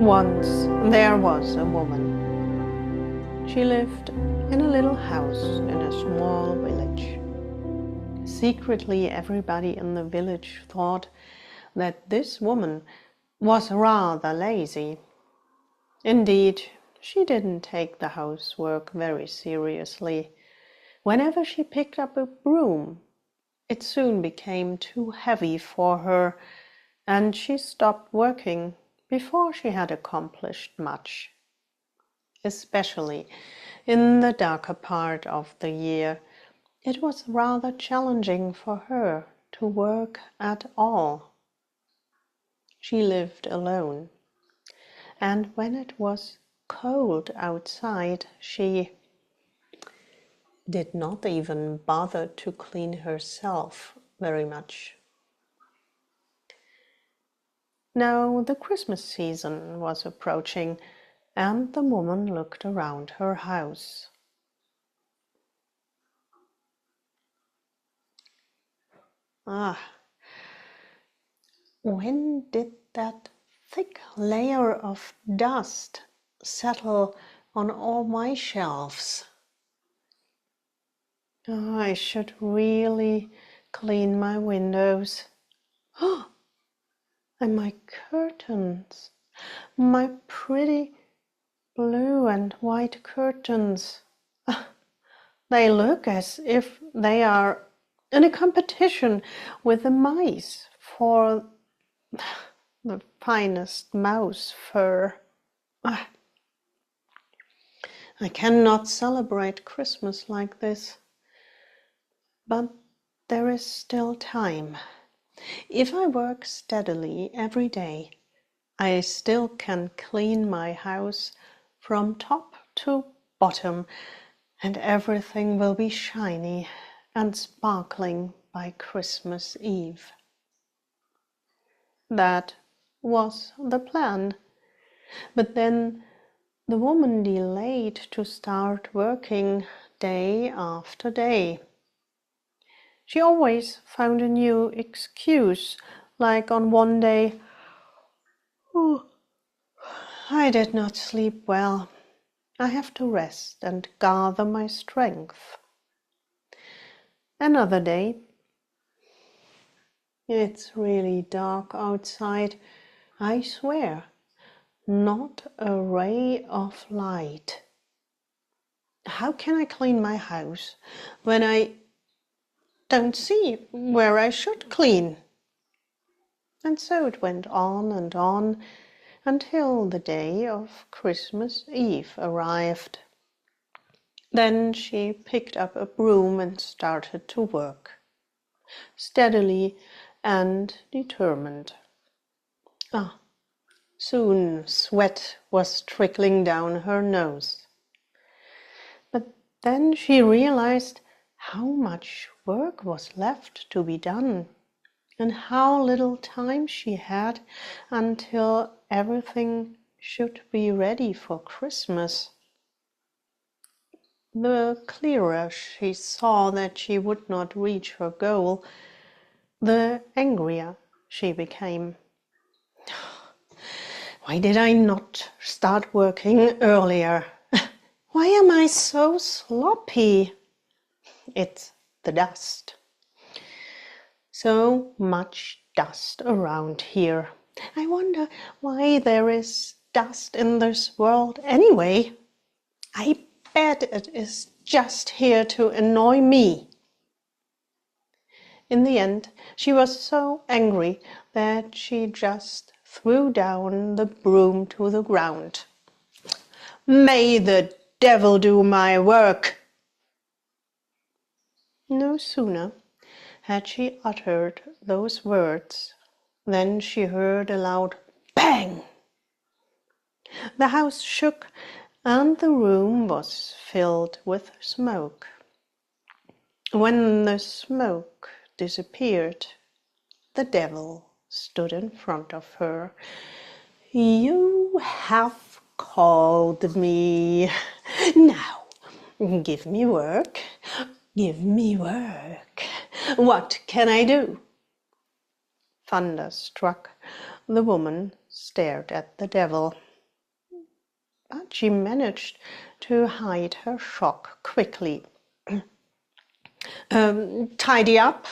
Once there was a woman. She lived in a little house in a small village. Secretly, everybody in the village thought that this woman was rather lazy. Indeed, she didn't take the housework very seriously. Whenever she picked up a broom, it soon became too heavy for her, and she stopped working before she had accomplished much. Especially in the darker part of the year, it was rather challenging for her to work at all. She lived alone, and when it was cold outside, she did not even bother to clean herself very much. Now the Christmas season was approaching, and the woman looked around her house. When did that thick layer of dust settle on all my shelves? I should really clean my windows. And my curtains, my pretty blue and white curtains. They look as if they are in a competition with the mice for the finest mouse fur. I cannot celebrate Christmas like this. But there is still time. If I work steadily every day, I still can clean my house from top to bottom, and everything will be shiny and sparkling by Christmas Eve. That was the plan. But then the woman delayed to start working day after day. She always found a new excuse, like on one day, I did not sleep well. I have to rest and gather my strength. Another day, it's really dark outside. I swear, not a ray of light. How can I clean my house when I don't see where I should clean? And so it went on and on until the day of Christmas Eve arrived. Then she picked up a broom and started to work, steadily and determined. Soon sweat was trickling down her nose. But then she realized how much work was left to be done, and how little time she had until everything should be ready for Christmas. The clearer she saw that she would not reach her goal, the angrier she became. Why did I not start working earlier? Why am I so sloppy? It's the dust. So much dust around here. I wonder why there is dust in this world anyway. I bet it is just here to annoy me. In the end, she was so angry that she just threw down the broom to the ground. May the devil do my work! No sooner had she uttered those words than she heard a loud bang. The house shook and the room was filled with smoke. When the smoke disappeared, the devil stood in front of her. You have called me. Now, give me work. Give me work. What can I do? Thunderstruck, the woman stared at the devil. but she managed to hide her shock quickly. Tidy up,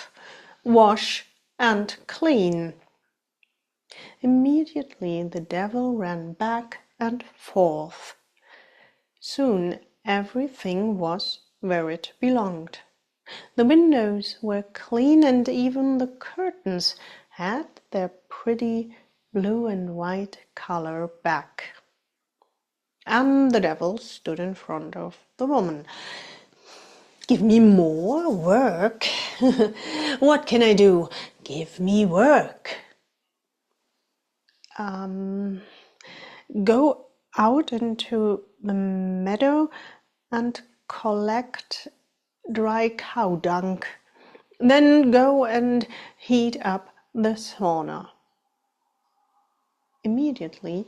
wash and clean. Immediately the devil ran back and forth. Soon everything was where it belonged. The windows were clean and even the curtains had their pretty blue and white color back. And the devil stood in front of the woman. Give me more work. What can I do? Give me work. Go out into the meadow and collect dry cow dung. Then go and heat up the sauna. Immediately,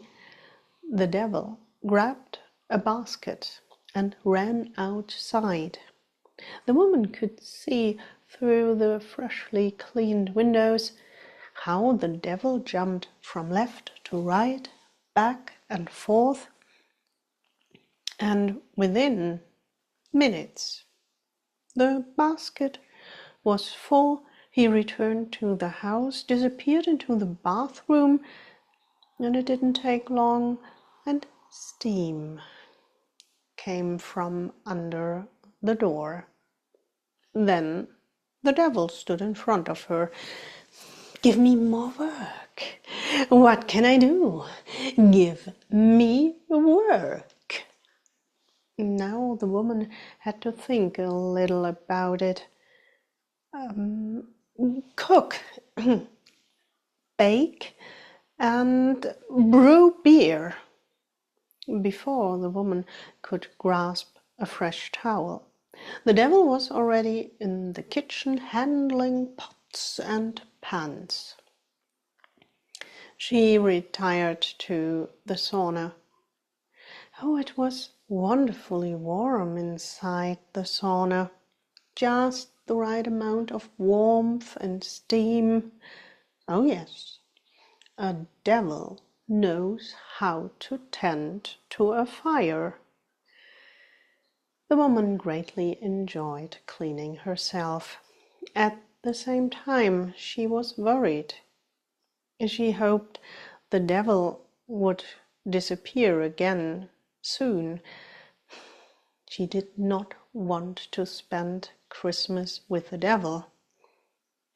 the devil grabbed a basket and ran outside. The woman could see through the freshly cleaned windows how the devil jumped from left to right, back and forth, and within minutes the basket was full. He returned to the house, disappeared into the bathroom, and it didn't take long, and steam came from under the door. Then the devil stood in front of her. Give me more work. What can I do? Give me work. Now the woman had to think a little about it. Cook, bake, and brew beer. Before the woman could grasp a fresh towel, the devil was already in the kitchen handling pots and pans. She retired to the sauna. Oh, it was wonderfully warm inside the sauna. Just the right amount of warmth and steam. Oh yes, a devil knows how to tend to a fire. The woman greatly enjoyed cleaning herself. At the same time, she was worried. She hoped the devil would disappear again soon. She did not want to spend Christmas with the devil.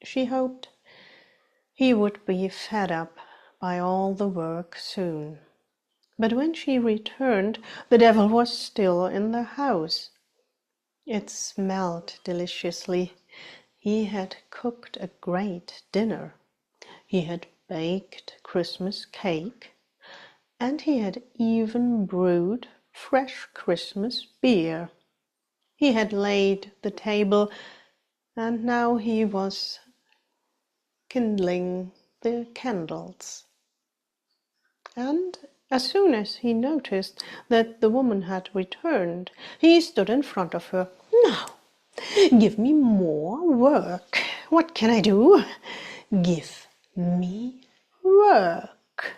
She hoped he would be fed up by all the work soon. But when she returned, the devil was still in the house. It smelled deliciously. He had cooked a great dinner. He had baked Christmas cake, and he had even brewed fresh Christmas beer. He had laid the table, and now he was kindling the candles. And as soon as he noticed that the woman had returned, he stood in front of her. Now, give me more work. What can I do? Give me work.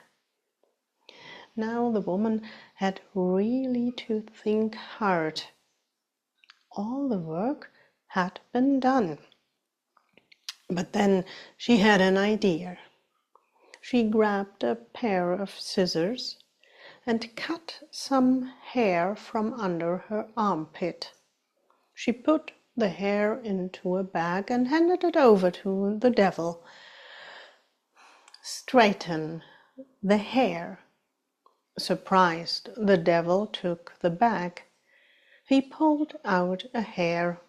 Now the woman had really to think hard. All the work had been done. But then she had an idea. She grabbed a pair of scissors and cut some hair from under her armpit. She put the hair into a bag and handed it over to the devil. Straighten the hair. Surprised, the devil took the bag. He pulled out a hair.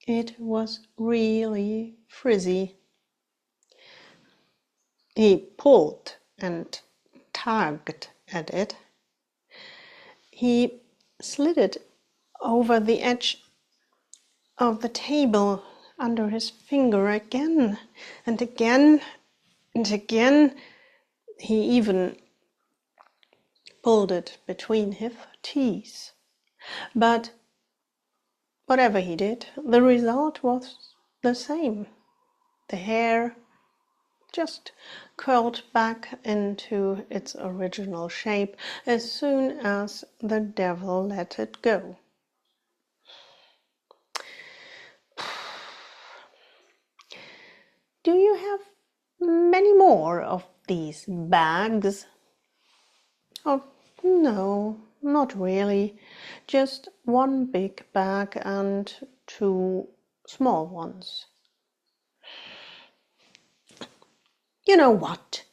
It was really frizzy. He pulled and tugged at it. He slid it over the edge of the table under his finger again and again and again. He even pulled it between his teeth. But whatever he did, the result was the same. The hair just curled back into its original shape as soon as the devil let it go. Do you have many more of these bags? Oh, no, not really. Just one big bag and 2 small ones. You know what?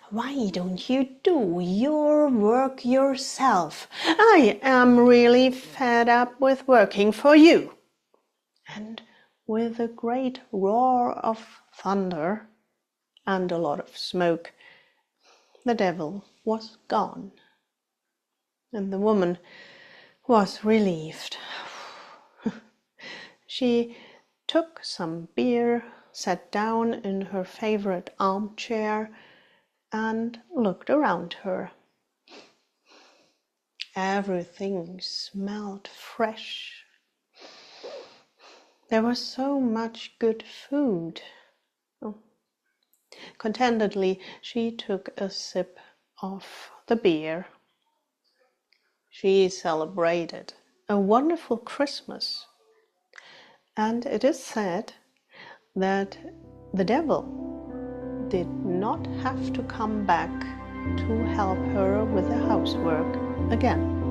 Why don't you do your work yourself? I am really fed up with working for you. And with a great roar of thunder and a lot of smoke, the devil was gone. And the woman was relieved. She took some beer, sat down in her favorite armchair, and looked around her. Everything smelled fresh. There was so much good food. Oh. Contentedly, she took a sip of the beer. She celebrated a wonderful Christmas. And it is said that the devil did not have to come back to help her with the housework again.